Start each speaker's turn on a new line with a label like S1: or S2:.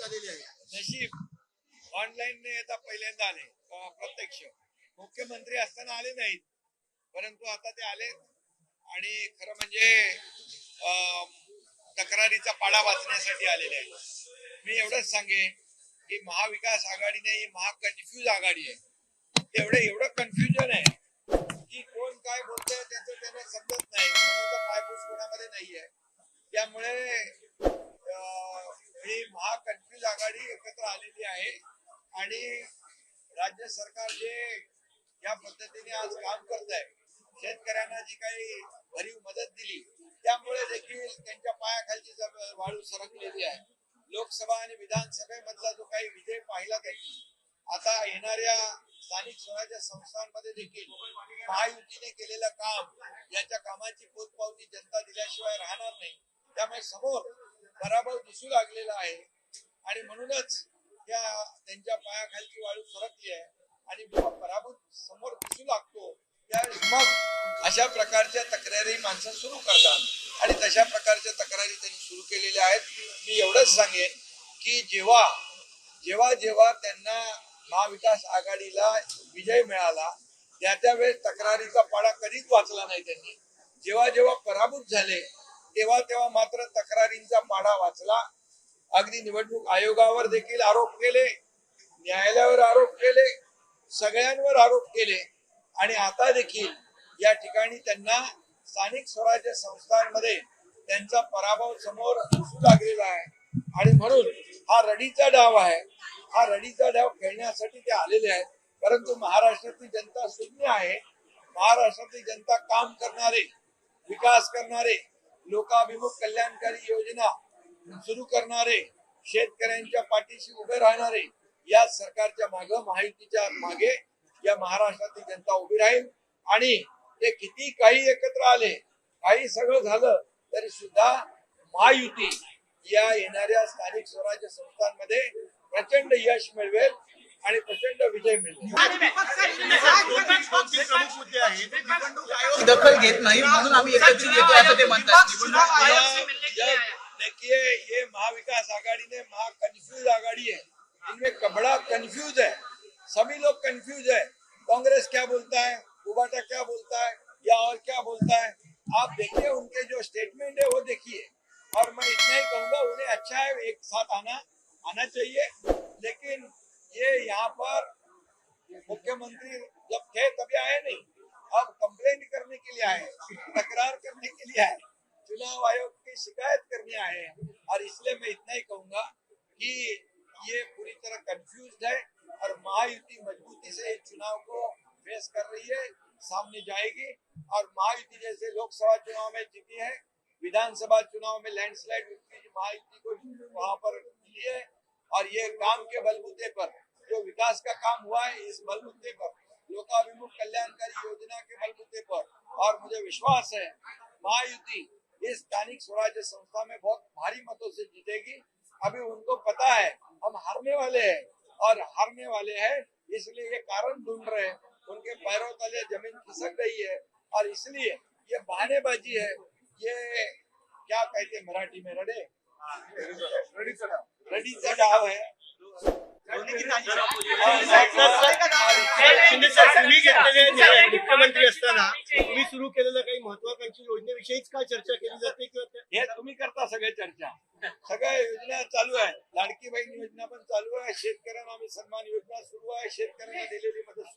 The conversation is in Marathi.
S1: झालेली आहे.
S2: नशीब ऑनलाईन ने आता पहिल्यांदा आले, प्रत्यक्ष मुख्यमंत्री असताना आले नाहीत, परंतु आता ते आले आणि खरं म्हणजे तक्रारीचा पाडा वाचण्यासाठी आलेले आहेत. मी एवढंच सांगेन की महाविकास आघाडी नाही, महाकन्फ्यूज आघाडी आहे. एवढं कन्फ्युजन आहे की कोण काय बोलतंय त्याचं त्यांना समजत नाही, कोणाचा पायपूस कोणामध्ये नाहीये. त्यामुळे ही महाकन्फ्यूज आघाडी एकत्र आलेली आहे आणि राज्य सरकार जे या पद्धतीने आज काम करत आहे, शेतकऱ्यांना जी काही भरीव मदत दिली त्यामुळे देखील त्यांच्या पायाखालची वाळू सरकलेली आहे. लोकसभा आणि विधानसभेमधला जो काही विजय पाहिला त्यांनी, आता येणाऱ्या स्थानिक स्वराज्य संस्थांमध्ये देखील महायुतीने केलेलं काम, याच्या कामाची पोचपावती जनता दिल्याशिवाय राहणार नाही. त्यामुळे समोर पराभव दिसू लागलेला आहे आणि म्हणूनच त्यांच्या पायाखालची वाळू सरकली आहे आणि जेव्हा पराभव समोर दिसू लागतो त्यावेळेस मग अशा प्रकारच्या तक्रारी माणसं सुरू करतात आणि तशा प्रकारच्या तक्रारी त्यांनी सुरू केलेल्या आहेत. मी एवढंच सांगेन की जेव्हा जेव्हा त्यांना महाविकास आघाडीला विजय मिळाला त्यावेळेस तक्रारीचा पाडा कधीच वाचला नाही त्यांनी. जेव्हा जेव्हा पराभूत झाले तेव्हा मात्र तक्रारींचा पाडा वाचला. अगदी निवडणूक आयोगावर देखील आरोप केले, न्यायालयावर आरोप केले, सगळ्यांवर आरोप केले आणि आता देखील या ठिकाणी त्यांना स्थानिक स्वराज्य संस्थांमध्ये त्यांचा पराभव समोर दिसू लागलेला आहे आणि म्हणून हा रडीचा डाव आहे. हा रडीचा डाव खेळण्यासाठी ते आलेले आहेत. परंतु महाराष्ट्रातली जनता शून्य आहे. महाराष्ट्रातली जनता काम करणारे, विकास करणारे, लोकाभिमुख कल्याणकारी योजना सुरू करणारे, शेतकऱ्यांच्या पाठीशी उभे राहणारे या सरकारच्या मागे, महायुतीच्या मागे या महाराष्ट्रातली जनता उभी राहील आणि ते किती काही एकत्र आले, काही सगळं झालं तरी सुद्धा महायुती या येणाऱ्या स्थानिक स्वराज्य संस्थांमध्ये प्रचंड यश मिळवेल आणि प्रचंड विजय मिळवेल.
S1: प्रमुख मुद्दे आहेत. निवडणूक आयोग दखल घेत नाही म्हणून आम्ही एकत्रित येतो असं ते म्हणतात.
S2: देखिए, ये महाविकास आघाड़ी ने महाकन्फ्यूज आघाड़ी है, इनमें बड़ा कंफ्यूज है, सभी लोग कंफ्यूज है. कांग्रेस क्या बोलता है, उबाटा क्या बोलता है या और क्या बोलता है, आप देखिए उनके जो स्टेटमेंट है वो देखिए. और मैं इतना ही कहूंगा, उन्हें अच्छा है एक साथ आना चाहिए, लेकिन ये यहाँ पर मुख्यमंत्री जब थे तभी आए नहीं, अब कंप्लेंट करने के लिए आए, तकरार करने के लिए आए, चुनाव आयोग की शिकायत करने आए हैं. और इसलिए मैं इतना ही कहूंगा कि ये पूरी तरह कंफ्यूज्ड है और महायुति मजबूती से इस चुनाव को फेस कर रही है, सामने जाएगी. और महायुति जैसे लोकसभा चुनाव में जीती है, विधानसभा चुनाव में लैंडस्लाइड विक्ट्री महायुति को वहां पर मिली है. और ये काम के बलबूते पर जो विकास का काम हुआ है, इस बलबूते पर, लोकाभिमुख कल्याणकारी योजना के बलबूते पर, और मुझे विश्वास है महायुति इस स्थानिक स्वराज्य संस्था में बहुत भारी मतों से जीतेगी. अभी उनको पता है हम हारने वाले हैं और हारने वाले हैं, इसलिए ये कारण ढूंढ रहे हैं. उनके पैरों तले जमीन खिसक रही है और इसलिए ये बहानेबाजी है. ये क्या कहते मराठी में, रडीचा डाव है.
S1: मुख्यमंत्री असताना तुम्ही सुरू केलेल्या काही महत्वाकांक्षी योजनेविषयीच काय चर्चा केली जाते किंवा
S2: हे तुम्ही करता सगळे चर्चा, सगळ्या योजना चालू आहे. लाडकी बहीण योजना पण चालू आहे, शेतकऱ्यांना आम्ही सन्मान योजना सुरू आहे, शेतकऱ्यांना दिलेली मदत